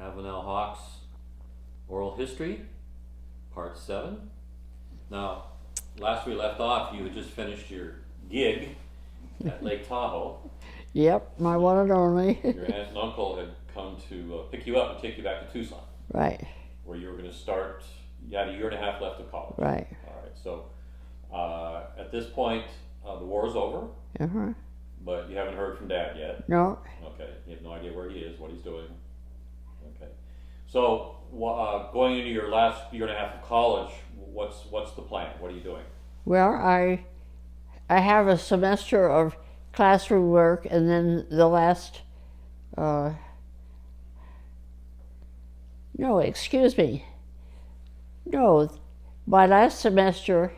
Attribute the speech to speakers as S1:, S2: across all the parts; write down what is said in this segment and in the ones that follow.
S1: Avonelle Hawke's Oral History, Part 7. Now, last we left off, you had just finished your gig at Lake Tahoe.
S2: Yep, my one and only.
S1: Your aunt and uncle had come to pick you up and take you back to Tucson,
S2: Right,
S1: where you were going to start. You had a year and a half left of college.
S2: right.
S1: All right, so at this point, the war is over,
S2: Uh-huh.
S1: but you haven't heard from Dad yet.
S2: No,
S1: Okay, you have no idea where he is, what he's doing. Okay, so going into your last year and a half of college, what's the plan? What are you doing?
S2: well, I have a semester of classroom work, and then the last, no, excuse me. No, my last semester,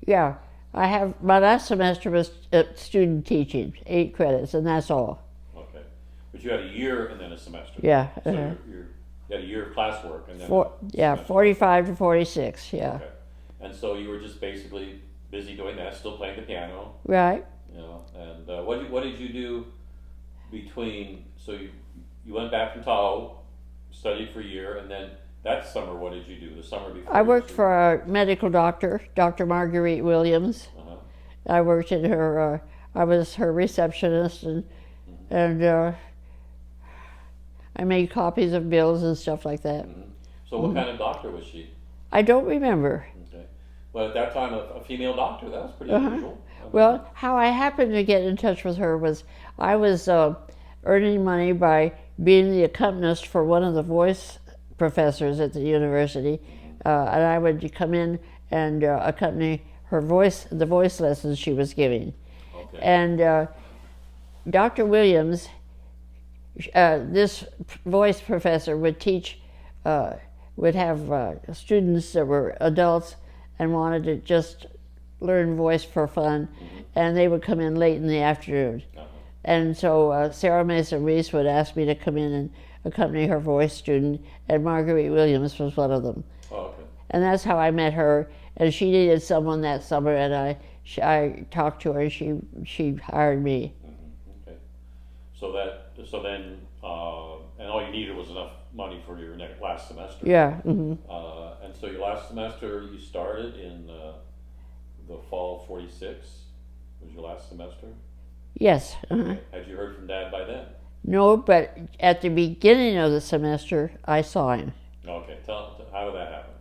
S2: yeah, my last semester was student teaching, 8 credits, and that's all.
S1: Okay, but you had a year and then a semester.
S2: Yeah.
S1: So you had a year of classwork and then
S2: Yeah,
S1: semester.
S2: 45 to 46, yeah.
S1: Okay, and so you were just basically busy doing that, still playing the piano,
S2: Right.
S1: you know. And what did you do between? So you went back from Tahoe, studied for a year, and then that summer, what did you do? The summer before?
S2: I worked for a medical doctor, Dr. Marguerite Williams.
S1: Uh-huh.
S2: I worked in her, I was her receptionist, and I made copies of bills and stuff like that.
S1: Mm-hmm. So what kind of doctor was she?
S2: I don't remember.
S1: Okay. Well, at that time, a female doctor, that was pretty
S2: Uh-huh.
S1: unusual.
S2: Well, how I happened to get in touch with her was I was earning money by being the accompanist for one of the voice professors at the university, and I would come in and accompany her the voice lessons she was giving.
S1: Okay.
S2: And Dr. Williams, this voice professor would teach, would have students that were adults and wanted to just learn voice for fun, and they would come in late in the afternoon.
S1: Uh-huh.
S2: And so Sarah Mason Reese would ask me to come in and accompany her voice student, and Marguerite Williams was one of them.
S1: Oh, okay.
S2: And that's how I met her, and she needed someone that summer, and I talked to her, and she hired me.
S1: Mm-hmm. Okay. So then, and all you needed was enough money for your last semester.
S2: Yeah. Mm-hmm.
S1: And so your last semester, you started in the fall of '46. Was your last semester?
S2: Yes. Uh-huh.
S1: Okay. Had you heard from Dad by then?
S2: No, but at the beginning of the semester, I saw him.
S1: Okay. How did that happen?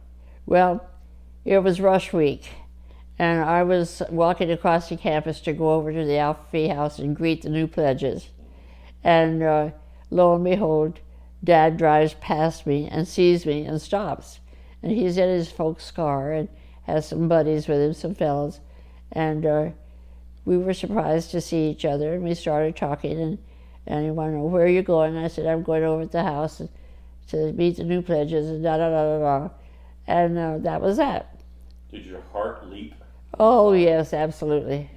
S2: Well, it was rush week, and I was walking across the campus to go over to the Alpha Phi House and greet the new pledges. And lo and behold, Dad drives past me and sees me and stops. And he's in his folks' car and has some buddies with him, some fellows. And we were surprised to see each other, and we started talking, and he wanted to know, where are you going? I said, I'm going over to the house to meet the new pledges, and da-da-da-da-da. And that was that.
S1: Did your heart leap?
S2: Oh, yes, absolutely.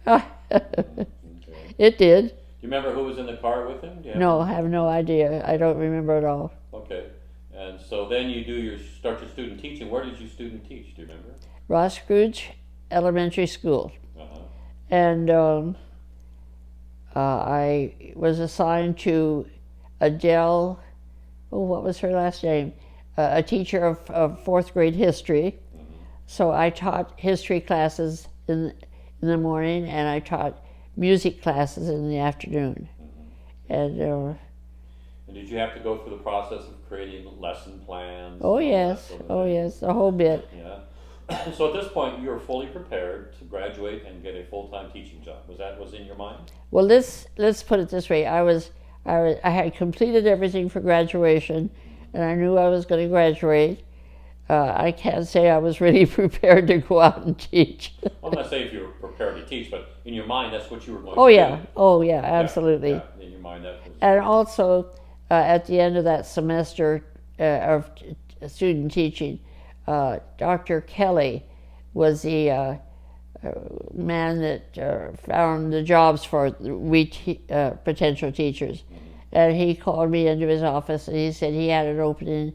S1: Mm. Okay.
S2: It did.
S1: Do you remember who was in the car with him?
S2: No, I have no idea. I don't remember at all.
S1: Okay. And so then you start your student teaching. Where did you student teach? Do you remember?
S2: Ross Scrooge Elementary School.
S1: Uh-huh.
S2: And I was assigned to Adele, what was her last name? A teacher of fourth grade history.
S1: Mm-hmm.
S2: So I taught history classes in the morning, and I taught music classes in the afternoon.
S1: Mm-hmm.
S2: And
S1: did you have to go through the process of creating lesson plans?
S2: oh yes, yes, the whole bit.
S1: Yeah. So at this point, you were fully prepared to graduate and get a full-time teaching job. Was in your mind?
S2: Well, let's put it this way. I had completed everything for graduation, and I knew I was going to graduate. I can't say I was really prepared to go out and teach.
S1: Well, I'm not saying if you were prepared to teach, but in your mind, that's what you were going
S2: Oh
S1: to
S2: yeah,
S1: do.
S2: oh yeah, absolutely.
S1: Yeah, in your mind, that was.
S2: And also, at the end of that semester of student teaching, Dr. Kelly was the man that found the jobs for potential teachers.
S1: Mm-hmm.
S2: And he called me into his office, and he said he had an opening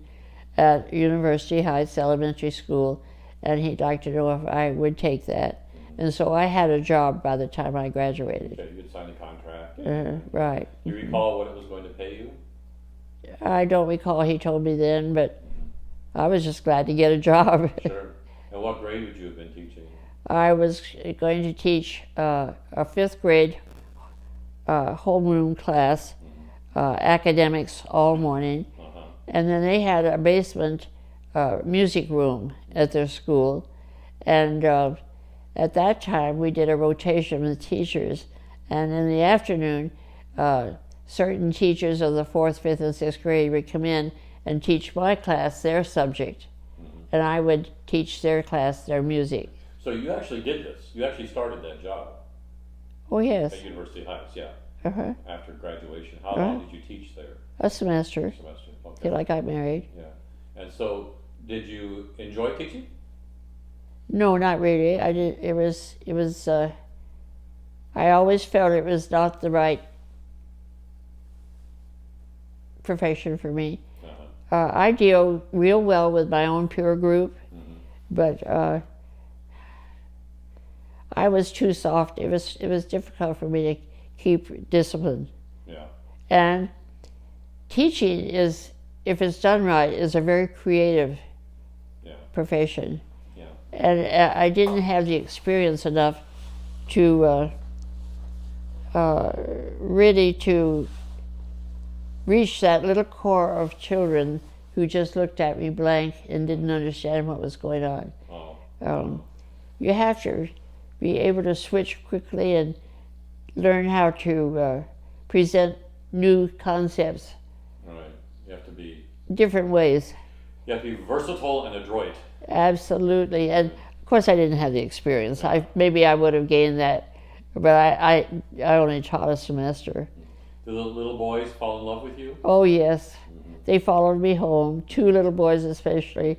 S2: at University Heights Elementary School, and he'd like to know if I would take that. Mm-hmm. And so I had a job by the time I graduated.
S1: Okay, you had signed a contract.
S2: Right.
S1: Do you recall what it was going to pay you?
S2: I don't recall he told me then, but I was just glad to get a job.
S1: Sure. And what grade would you have been teaching?
S2: I was going to teach a fifth grade homeroom class, academics all morning, and then they had a basement music room at their school, and at that time we did a rotation with teachers, and in the afternoon certain teachers of the fourth, fifth, and sixth grade would come in and teach my class their subject, and I would teach their class their music.
S1: So you actually did this. You actually started that job.
S2: Oh, yes.
S1: At University Heights, yeah.
S2: Uh-huh.
S1: After graduation. How long did you teach there?
S2: A semester.
S1: A semester. Okay.
S2: Till I got married.
S1: Yeah. And so, did you enjoy teaching?
S2: No, not really. I did. It was. I always felt it was not the right profession for me. I deal real well with my own peer group, but I was too soft. It was difficult for me to keep discipline.
S1: Yeah.
S2: And teaching is, if it's done right, is a very creative profession.
S1: Yeah.
S2: And I didn't have the experience enough to really to reach that little core of children who just looked at me blank and didn't understand what was going on. You have to be able to switch quickly and learn how to present new concepts.
S1: Right. You have to be
S2: different ways.
S1: You have to be versatile and adroit.
S2: Absolutely. And of course I didn't have the experience. Maybe I would have gained that, but I only taught a semester.
S1: Did the little boys fall in love with you?
S2: Oh, yes. They followed me home, 2 little boys especially,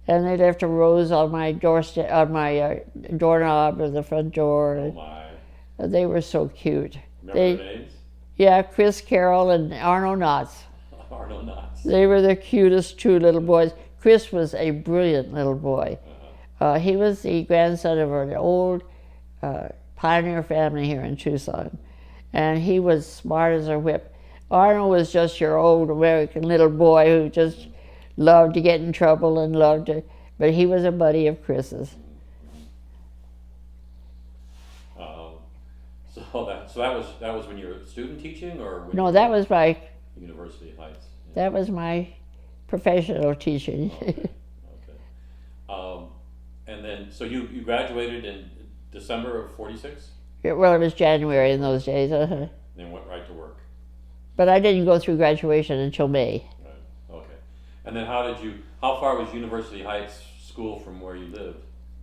S2: and they left a rose on my doorstep, on my doorknob of the front door.
S1: Oh my!
S2: They were so cute.
S1: Remember their names?
S2: Yeah, Chris Carroll and Arno Knotts.
S1: Arno Knotts.
S2: They were the cutest 2 little boys. Chris was a brilliant little boy. He was the grandson of an old pioneer family here in Tucson, and he was smart as a whip. Arnold was just your old American little boy who just loved to get in trouble and loved to, but he was a buddy of Chris's.
S1: So that was when you were student teaching, or when
S2: no, that was my
S1: University Heights. Yeah.
S2: That was my professional teaching.
S1: Okay. And then so you graduated in December of '46.
S2: Well, it was January in those days.
S1: Then went right to work.
S2: But I didn't go through graduation until May.
S1: Right. Okay. And then how far was University Heights school from where you lived?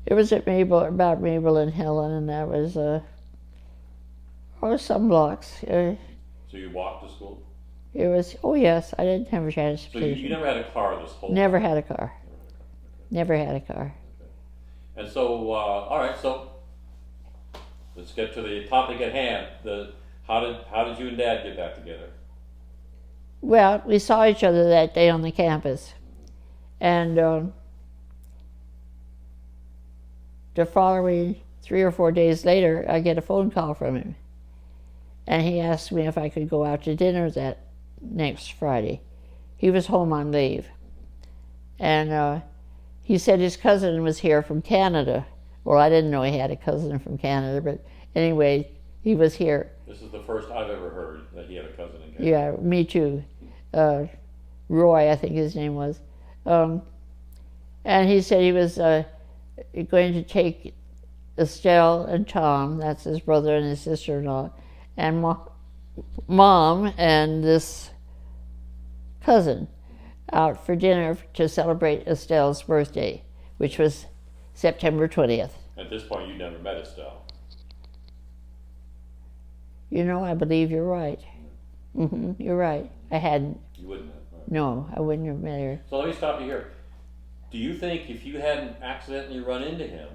S2: It was at about Mabel and Helen, and that was some blocks.
S1: So you walked to school?
S2: It was, oh yes, I didn't have a chance.
S1: So you never had a car this whole
S2: Never
S1: time?
S2: had a car. Never had a car.
S1: Okay. And so, all right, so let's get to the topic at hand. How did you and Dad get back together?
S2: Well, we saw each other that day on the campus, and the following 3 or 4 days later, I get a phone call from him, and he asked me if I could go out to dinner that next Friday. He was home on leave, and he said his cousin was here from Canada. Well, I didn't know he had a cousin from Canada, but anyway, he was here.
S1: This is the first I've ever heard that he had a cousin in Canada.
S2: Yeah, me too. Roy, I think his name was. And he said he was going to take Estelle and Tom, that's his brother and his sister-in-law, and Mom and this cousin out for dinner to celebrate Estelle's birthday, which was September 20th.
S1: At this point, you never met Estelle.
S2: You know, I believe you're right. You're right. I hadn't.
S1: You wouldn't have. Right.
S2: No, I wouldn't have met her.
S1: So let me stop you here. Do you think if you hadn't accidentally run into him,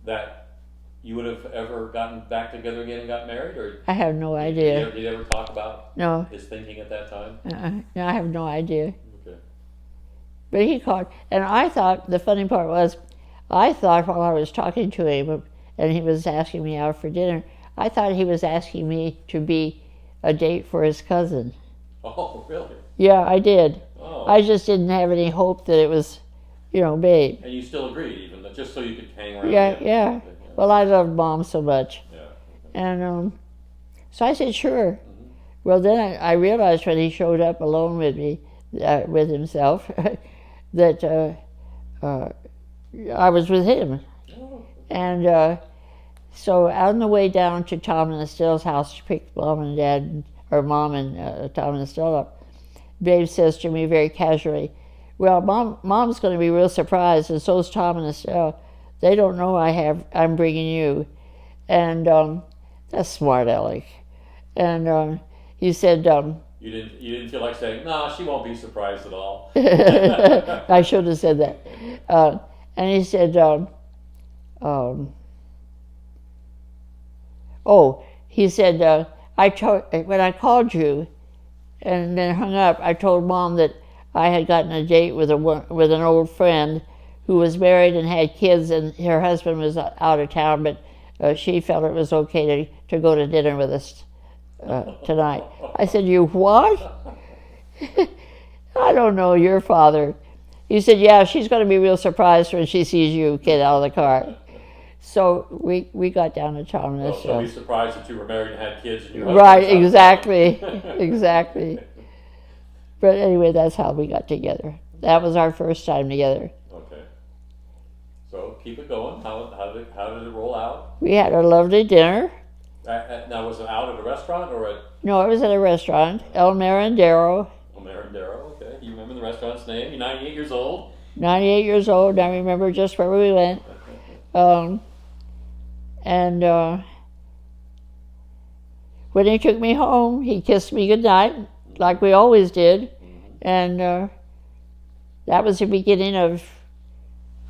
S1: that you would have ever gotten back together again and got married? Or
S2: I have no idea.
S1: Did you ever talk about his thinking at that time?
S2: No, I have no idea.
S1: Okay.
S2: But he called, and I thought, the funny part was, I thought while I was talking to him and he was asking me out for dinner, I thought he was asking me to be a date for his cousin.
S1: Oh, really?
S2: Yeah, I did.
S1: Oh.
S2: I just didn't have any hope that it was, Babe.
S1: And you still agreed, even just so you could hang around.
S2: Yeah,
S1: again.
S2: yeah.
S1: Okay, yeah.
S2: Well, I loved Mom so much.
S1: Yeah.
S2: And so I said, sure.
S1: Mm-hmm.
S2: Well, then I realized when he showed up alone with me, with himself, that I was with him.
S1: Oh.
S2: And so on the way down to Tom and Estelle's house to pick Mom and Dad, or Mom and Tom and Estelle up, Babe says to me very casually, well, Mom's going to be real surprised, and so's Tom and Estelle. They don't know I'm bringing you. And that's smart, Alec. And he said,
S1: You didn't feel like saying, no, she won't be surprised at all.
S2: I should have said that. And he said, when I called you and then hung up, I told Mom that I had gotten a date with an old friend who was married and had kids, and her husband was out of town, but she felt it was okay to go to dinner with us tonight. I said, you what? I don't know your father. He said, yeah, she's going to be real surprised when she sees you get out of the car. So we got down to Tom and Estelle.
S1: She'll be surprised that you were married and had kids. And you
S2: right, exactly, exactly. But anyway, that's how we got together. That was our first time together.
S1: Okay. So keep it going. How did it roll out?
S2: We had a lovely dinner.
S1: Now, was it out at a restaurant or at?
S2: No, it was at a restaurant, El Merendero.
S1: El Merendero, okay. You remember the restaurant's name? You're 98 years old?
S2: 98 years old, I remember just where we went. And when he took me home, he kissed me goodnight, like we always did. And that was the beginning of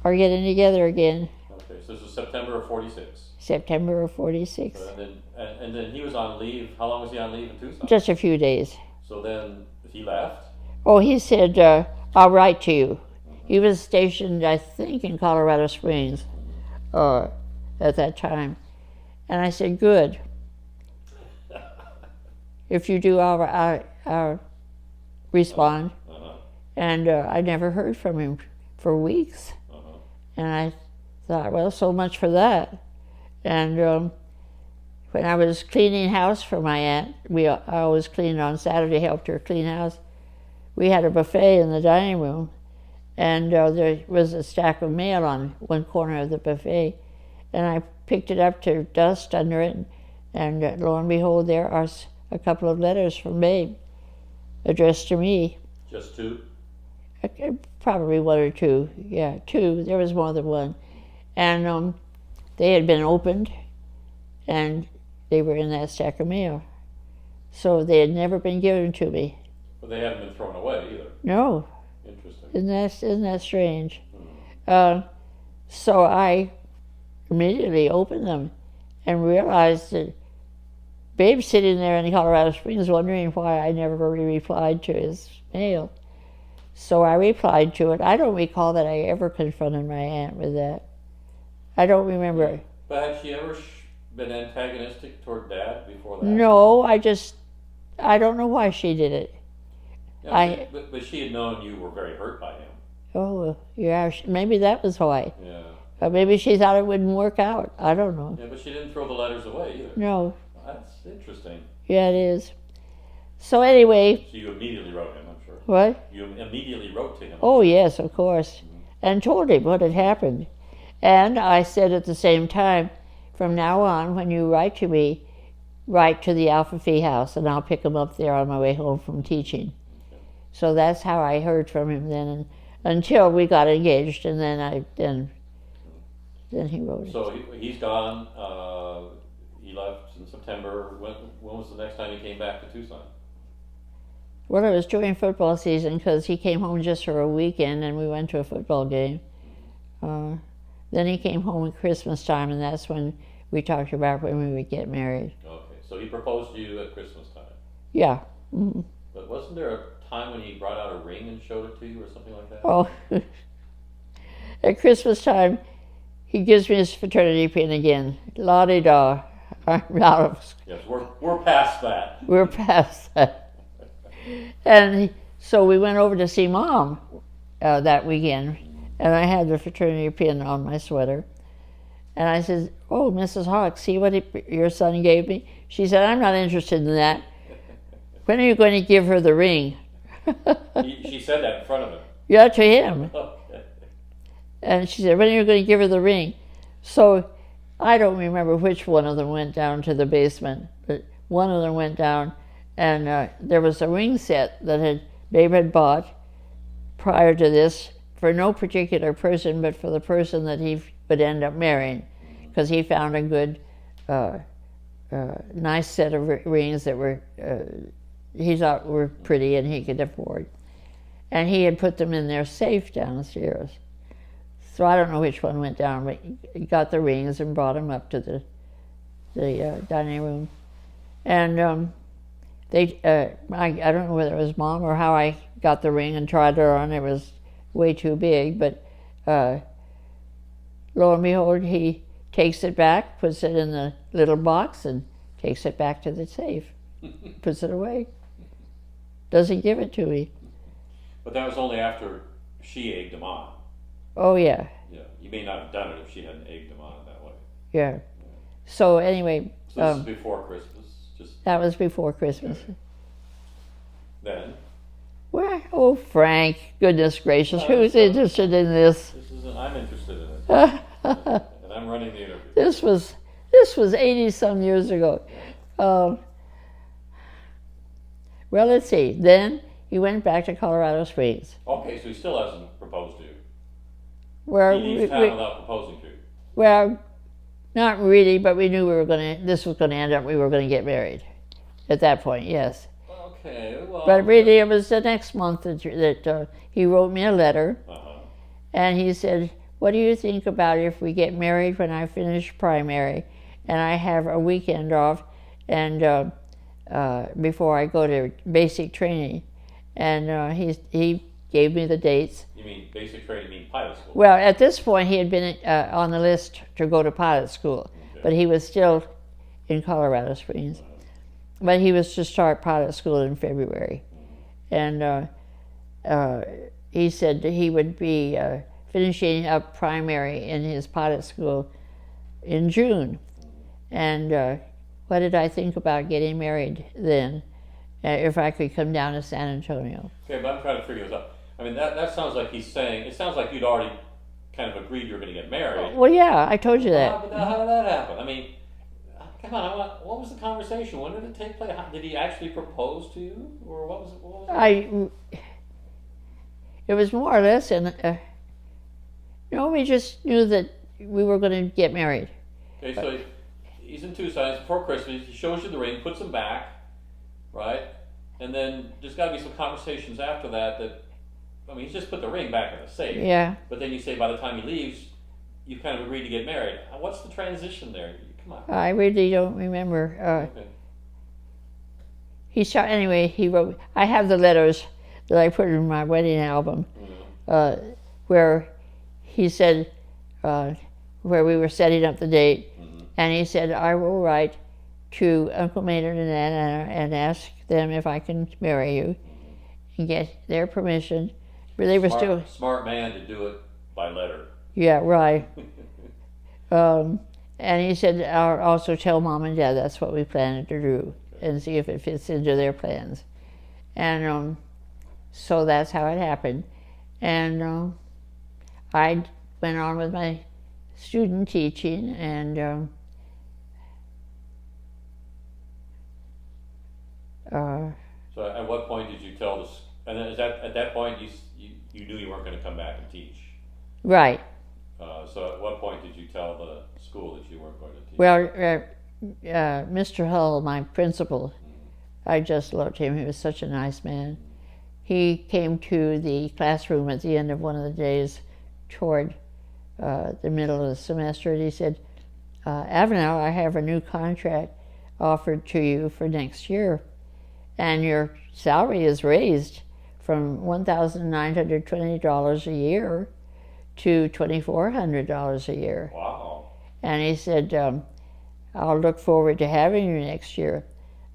S2: our getting together again.
S1: Okay, so this was September of 46.
S2: September of 46.
S1: And then he was on leave. How long was he on leave in Tucson?
S2: Just a few days.
S1: So then he left?
S2: Oh, he said, I'll write to you. He was stationed, I think, in Colorado Springs at that time. And I said, good. If you do, I'll respond. And I never heard from him for weeks. And I thought, well, so much for that. And when I was cleaning house for my aunt, I always cleaned on Saturday, helped her clean house. We had a buffet in the dining room, and there was a stack of mail on one corner of the buffet. And I picked it up to dust under it, and lo and behold, there are a couple of letters from Babe addressed to me.
S1: Just two?
S2: Probably one or two. Yeah, two. There was more than one. And they had been opened, and they were in that stack of mail. So they had never been given to me.
S1: But they hadn't been thrown away either.
S2: No.
S1: Interesting.
S2: Isn't that strange? So I immediately opened them and realized that Babe's sitting there in Colorado Springs wondering why I never really replied to his mail. So I replied to it. I don't recall that I ever confronted my aunt with that. I don't remember.
S1: But had she ever been antagonistic toward Dad before that?
S2: No, I don't know why she did it.
S1: Yeah, but she had known you were very hurt by him.
S2: Oh, yeah, maybe that was why.
S1: Yeah.
S2: Or maybe she thought it wouldn't work out. I don't know.
S1: Yeah, but she didn't throw the letters away either.
S2: No.
S1: That's interesting.
S2: Yeah, it is. So anyway.
S1: So you immediately wrote him, I'm sure.
S2: What?
S1: You immediately wrote to him.
S2: Oh, yes, of course. And told him what had happened. And I said at the same time, from now on, when you write to me, write to the Alpha Phi house, and I'll pick him up there on my way home from teaching. Okay. So that's how I heard from him then, until we got engaged, and then he wrote it.
S1: So he's gone. He left in September. When was the next time he came back to Tucson?
S2: Well, it was during football season, because he came home just for a weekend, and we went to a football game. Then he came home at Christmas time, and that's when we talked about when we would get married.
S1: Okay, so he proposed to you at Christmas time.
S2: Yeah. Mm-hmm.
S1: But wasn't there a time when he brought out a ring and showed it to you, or something like that?
S2: Oh, at Christmas time, he gives me his fraternity pin again. La-di-da. I'm out of...
S1: Yes, we're past that.
S2: We're past that. So we went over to see Mom that weekend, and I had the fraternity pin on my sweater. And I said, "Oh, Mrs. Hawke, see what your son gave me?" She said, "I'm not interested in that. When are you going to give her the ring?"
S1: She said that in front of him.
S2: Yeah, to him.
S1: Okay.
S2: And she said, "When are you going to give her the ring?" So I don't remember which one of them went down to the basement, but one of them went down, and there was a ring set that Babe had bought prior to this for no particular person, but for the person that he would end up marrying, because he found a good, nice set of rings that were he thought were pretty and he could afford, and he had put them in their safe downstairs. So I don't know which one went down, but he got the rings and brought them up to the dining room, and I don't know whether it was Mom or how I got the ring and tried it on. It was way too big, but lo and behold, he takes it back, puts it in the little box, and takes it back to the safe, puts it away. Doesn't give it to me.
S1: But that was only after she egged him on.
S2: Oh, yeah.
S1: Yeah, you may not have done it if she hadn't egged him on that way.
S2: Yeah. So anyway.
S1: So this is before Christmas.
S2: That was before Christmas.
S1: Okay. Then?
S2: Well, oh, Frank, goodness gracious, who's interested in this?
S1: I'm interested in it. And I'm running the interview.
S2: This was 80-some years ago. Well, let's see. Then he went back to Colorado Springs.
S1: Okay, so he still hasn't proposed to you.
S2: Where
S1: he leaves town without proposing to you.
S2: Well, not really, but we knew this was going to end up, we were going to get married. At that point, yes.
S1: Okay, well.
S2: But really, it was the next month that he wrote me a letter, and he said, "What do you think about if we get married when I finish primary, and I have a weekend off, and before I go to basic training?" And he gave me the dates.
S1: You mean basic training? You mean pilot school?
S2: Well, at this point, he had been on the list to go to pilot school, but he was still in Colorado Springs. But he was to start pilot school in February. And he said that he would be finishing up primary in his pilot school in June. And what did I think about getting married then, if I could come down to San Antonio?
S1: Okay, but I'm trying to figure this out. I mean, that sounds like he's saying, it sounds like you'd already kind of agreed you were going to get married.
S2: Well, yeah, I told you that.
S1: How did that happen? I mean, come on, what was the conversation? When did it take place? Did he actually propose to you? Or what was it?
S2: It was more or less, and we just knew that we were going to get married.
S1: Okay, so he's in Tucson, before Christmas, he shows you the ring, puts them back, right? And then there's got to be some conversations after that, I mean, he's just put the ring back in the safe.
S2: Yeah.
S1: But then you say by the time he leaves, you kind of agreed to get married. What's the transition there? Come on.
S2: I really don't remember.
S1: Okay.
S2: Anyway, he wrote, I have the letters that I put in my wedding album, where he said, where we were setting up the date, and he said, "I will write to Uncle Maynard and Aunt Anna and ask them if I can marry you and get their permission." But they were still
S1: smart man to do it by letter.
S2: Yeah, right. And he said, "I'll also tell Mom and Dad that's what we plan to do and see if it fits into their plans." And so that's how it happened. And I went on with my student teaching, and
S1: so at what point did you tell this? And is that at that point you knew you weren't going to come back and teach?
S2: Right.
S1: So at what point did you tell the school that you weren't going to teach?
S2: Well, Mr. Hull, my principal, I just loved him. He was such a nice man. He came to the classroom at the end of one of the days toward the middle of the semester, and he said, "Avonelle, I have a new contract offered to you for next year, and your salary is raised from $1,920 a year to $2,400 a year."
S1: Wow.
S2: And he said, "I'll look forward to having you next year.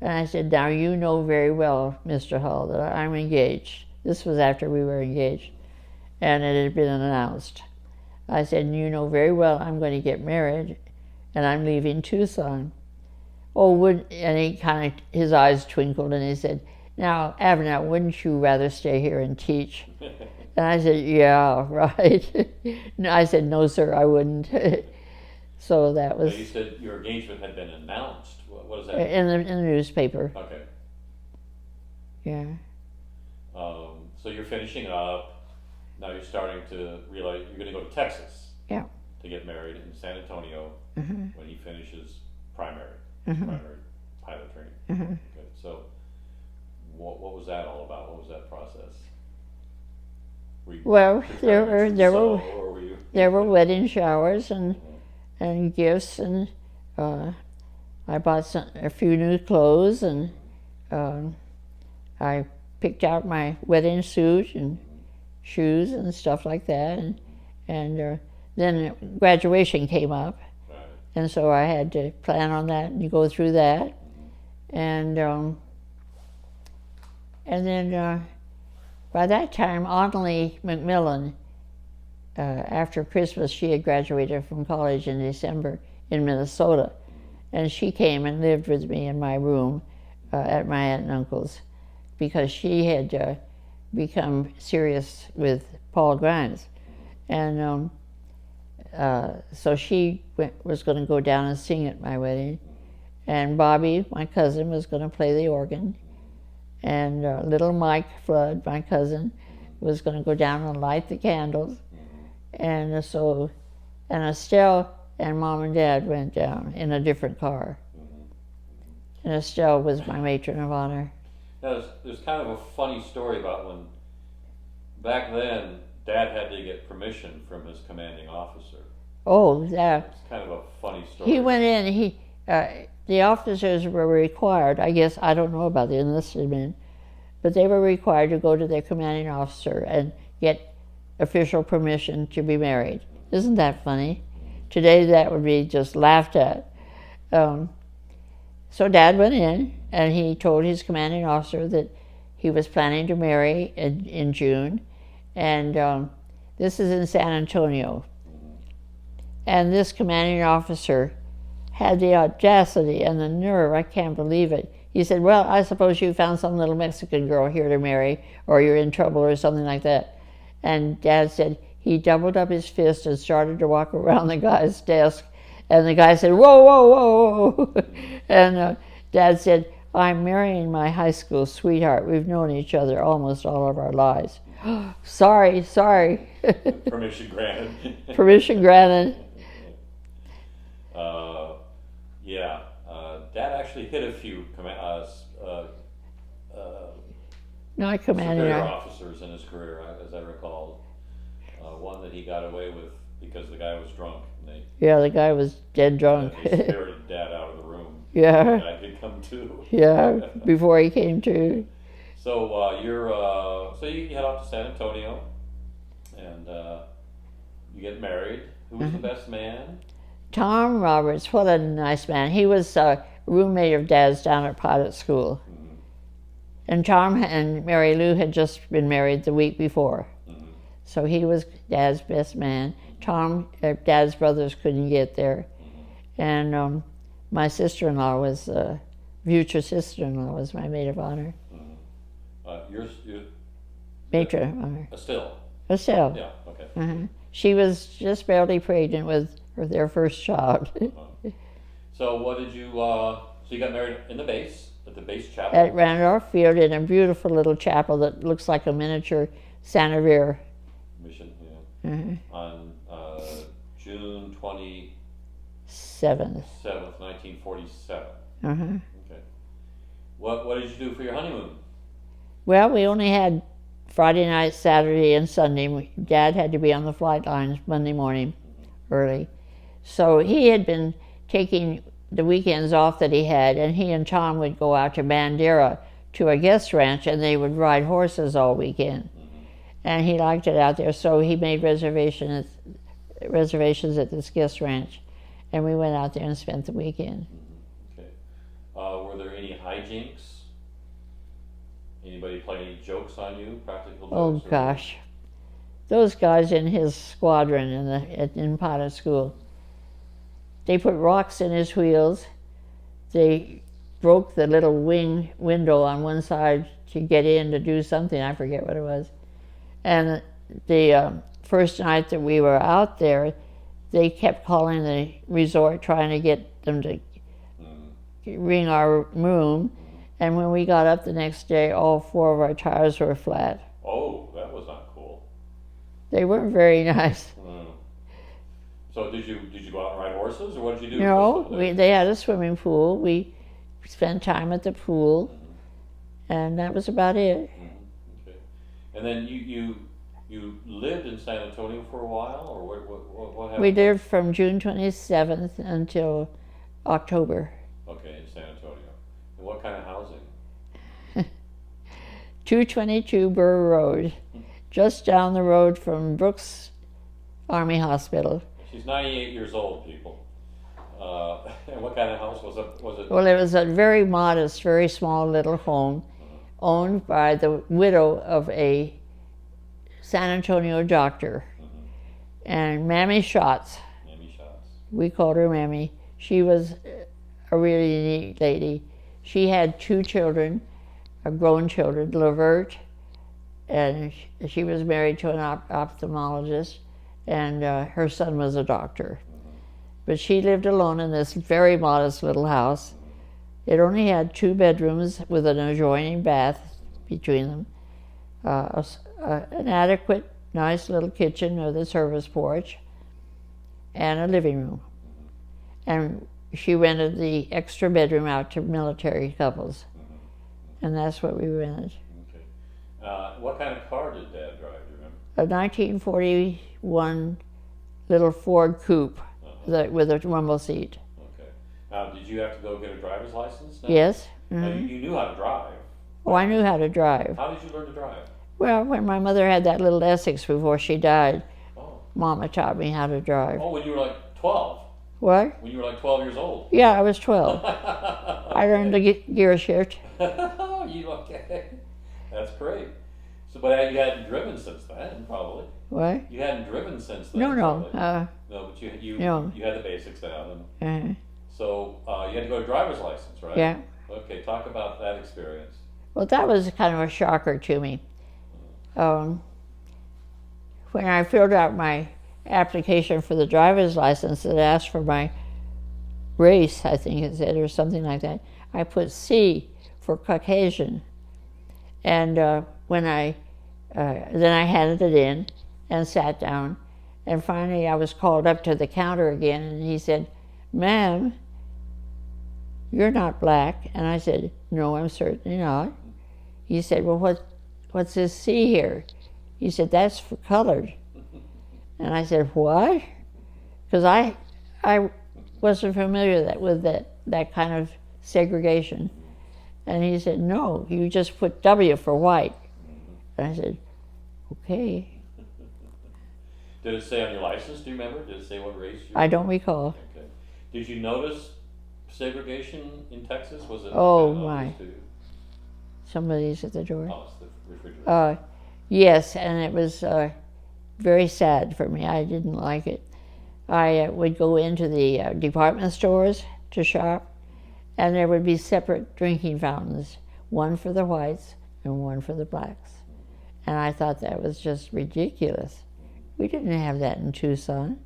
S2: And I said, now you know very well, Mr. Hull, that I'm engaged. This was after we were engaged, and it had been announced. I said, you know very well I'm going to get married, and I'm leaving Tucson. Oh, and he kind of, his eyes twinkled, and he said, now, Avonelle, wouldn't you rather stay here and teach? And I said, yeah, right. No, I said, no, sir, I wouldn't. So that was...
S1: So you said your engagement had been announced. What does that
S2: mean? In the newspaper.
S1: Okay.
S2: Yeah.
S1: So you're finishing up. Now you're starting to realize you're going to go to Texas.
S2: Yeah.
S1: To get married in San Antonio when he finishes primary pilot training. Okay. So what was that all about? What was that process?
S2: Well, there were wedding showers and gifts, and I bought a few new clothes, and I picked out my wedding suit and shoes and stuff like that, and then graduation came up, and so I had to plan on that and go through that, and then by that time, Avonelle McMillan, after Christmas, she had graduated from college in December in Minnesota, and she came and lived with me in my room at my aunt and uncle's, because she had become serious with Paul Grimes, and so she was going to go down and sing at my wedding, and Bobby, my cousin, was going to play the organ, and little Mike Flood, my cousin, was going to go down and light the candles, and Estelle and Mom and Dad went down in a different car, and Estelle was my matron of honor.
S1: Now, there's kind of a funny story about when, back then, Dad had to get permission from his commanding officer.
S2: Oh, that.
S1: It's kind of a funny story.
S2: He went in, the officers were required, I guess, I don't know about the enlisted men, but they were required to go to their commanding officer and get official permission to be married. Isn't that funny? Today that would be just laughed at. So Dad went in, and he told his commanding officer that he was planning to marry in June, and this is in San Antonio. And this commanding officer had the audacity and the nerve, I can't believe it. He said, well, I suppose you found some little Mexican girl here to marry, or you're in trouble or something like that. And Dad said he doubled up his fist and started to walk around the guy's desk. And the guy said, whoa, whoa, whoa, whoa. And Dad said, I'm marrying my high school sweetheart. We've known each other almost all of our lives. Sorry.
S1: Permission granted.
S2: Permission granted.
S1: Dad actually hit a few
S2: Not commanding
S1: officers in his career, as I recall. One that he got away with because the guy was drunk.
S2: Yeah, the guy was dead drunk.
S1: They spirited Dad out of the room.
S2: Yeah.
S1: The guy could come to.
S2: Yeah, before he came to.
S1: So you head off to San Antonio, and you get married. Who was the best man?
S2: Tom Roberts, what a nice man. He was a roommate of Dad's down at pilot school. And Tom and Mary Lou had just been married the week before. So he was Dad's best man. Tom, Dad's brothers couldn't get there. And my sister-in-law was, future sister-in-law was my maid of honor.
S1: Your
S2: matron of honor.
S1: Estelle. Yeah, okay.
S2: She was just barely pregnant with their first child.
S1: So what did you, so you got married in the base, at the base chapel?
S2: At Randolph Field, in a beautiful little chapel that looks like a miniature Santa Vera.
S1: Mission, yeah. On June 27th, 1947. Okay. What did you do for your honeymoon?
S2: Well, we only had Friday night, Saturday, and Sunday. Dad had to be on the flight lines Monday morning early. So he had been taking the weekends off that he had, and he and Tom would go out to Bandera to a guest ranch, and they would ride horses all weekend. And he liked it out there, so he made reservations at this guest ranch, and we went out there and spent the weekend.
S1: Okay. Were there any high hijinks? Anybody play any jokes on you? Practical jokes?
S2: Oh gosh, those guys in his squadron in Potter School. They put rocks in his wheels. They broke the little wing window on one side to get in to do something. I forget what it was. And the first night that we were out there, they kept calling the resort, trying to get them to ring our room. And when we got up the next day, all 4 of our tires were flat.
S1: Oh, that was not cool.
S2: They weren't very nice.
S1: So did you go out and ride horses, or what did you do?
S2: No, they had a swimming pool. We spent time at the pool, and that was about it.
S1: Okay. And then you lived in San Antonio for a while, or what happened?
S2: We lived from June 27th until October.
S1: Okay, in San Antonio. And what kind of housing?
S2: 222 Burr Road, just down the road from Brooks Army Hospital.
S1: She's 98 years old, people. And what kind of house was it?
S2: Well, it was a very modest, very small little home owned by the widow of a San Antonio doctor. And Mammy Schatz.
S1: Mammy Schatz.
S2: We called her Mammy. She was a really neat lady. She had 2 children, grown children, Lavert, and she was married to an ophthalmologist, and her son was a doctor. But she lived alone in this very modest little house. It only had 2 bedrooms with an adjoining bath between them, an adequate, nice little kitchen with a service porch, and a living room. And she rented the extra bedroom out to military couples, and that's what we rented.
S1: Okay. What kind of car did Dad drive, do you remember?
S2: A 1941 little Ford coupe with a rumble seat.
S1: Okay. Now, did you have to go get a driver's license now?
S2: Yes.
S1: Now, you knew how to drive.
S2: Oh, I knew how to drive.
S1: How did you learn to drive?
S2: Well, when my mother had that little Essex before she died,
S1: Oh.
S2: Mama taught me how to drive.
S1: Oh, when you were like 12?
S2: What?
S1: When you were like 12 years old?
S2: Yeah, I was 12. I learned the gear shift.
S1: You okay? That's great. So, but you hadn't driven since then, probably.
S2: What?
S1: You hadn't driven since then.
S2: No.
S1: No, but you
S2: No.
S1: you had the basics down, and
S2: Uh,
S1: so you had to go to driver's license, right?
S2: yeah.
S1: Okay, talk about that experience.
S2: Well, that was kind of a shocker to me. When I filled out my application for the driver's license, it asked for my race, I think it said, or something like that. I put C for Caucasian. And then I handed it in and sat down. And finally I was called up to the counter again, and he said, "Ma'am, you're not black." And I said, "No, I'm certainly not." He said, "Well, what's this C here?" He said, "That's for colored." And I said, "What?" Because I wasn't familiar with that kind of segregation. And he said, "No, you just put W for white." And I said, "Okay."
S1: Did it say on your license? Do you remember? Did it say what race you were?
S2: I don't recall.
S1: Okay. Did you notice segregation in Texas? Was it?
S2: Oh,
S1: kind of
S2: my.
S1: obvious to you?
S2: Somebody's at the door.
S1: Oh, it's the refrigerator.
S2: Yes, and it was very sad for me. I didn't like it. I would go into the department stores to shop, and there would be separate drinking fountains, one for the whites and one for the blacks. And I thought that was just ridiculous. We didn't have that in Tucson.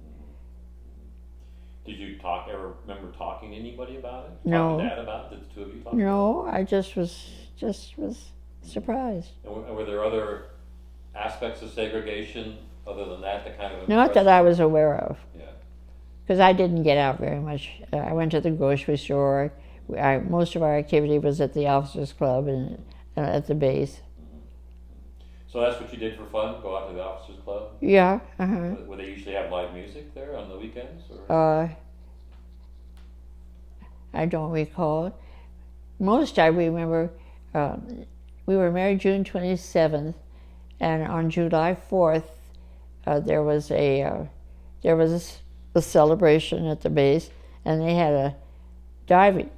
S1: Did you ever remember talking to anybody about it?
S2: No.
S1: Talking to Dad about it? Did the 2 of you talk about
S2: No, I just was surprised.
S1: it? And were there other aspects of segregation other than that kind of
S2: Not that I was aware of,
S1: Yeah.
S2: because I didn't get out very much. I went to the grocery store. Most of our activity was at the officers' club and at the base.
S1: So that's what you did for fun? Go out to the officers' club?
S2: Yeah.
S1: Would they usually have live music there on the weekends? Or?
S2: I don't recall. Most I remember, we were married June 27th, and on July 4th, there was a celebration at the base, and they had diving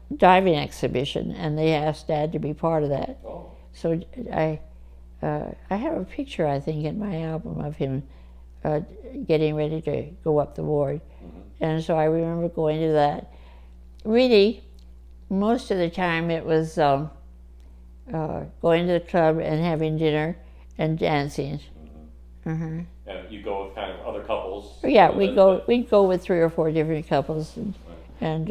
S2: exhibition, and they asked Dad to be part of that.
S1: Oh.
S2: So I have a picture, I think, in my album of him getting ready to go up the ward. And so I remember going to that. Really, most of the time it was going to the club and having dinner and dancing.
S1: And you go with kind of other couples?
S2: Yeah, we'd go with 3 or 4 different couples, and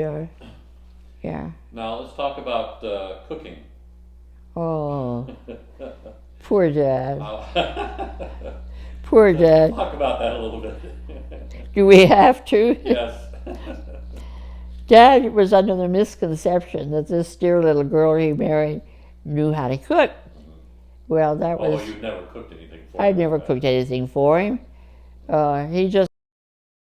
S2: yeah.
S1: Now let's talk about cooking.
S2: Oh, poor Dad.
S1: Uh,
S2: Poor Dad.
S1: Talk about that a little bit.
S2: Do we have to?
S1: Yes.
S2: Dad was under the misconception that this dear little girl he married knew how to cook. Well, that was...
S1: Oh, you've never cooked anything for him?
S2: I never cooked anything for him. He just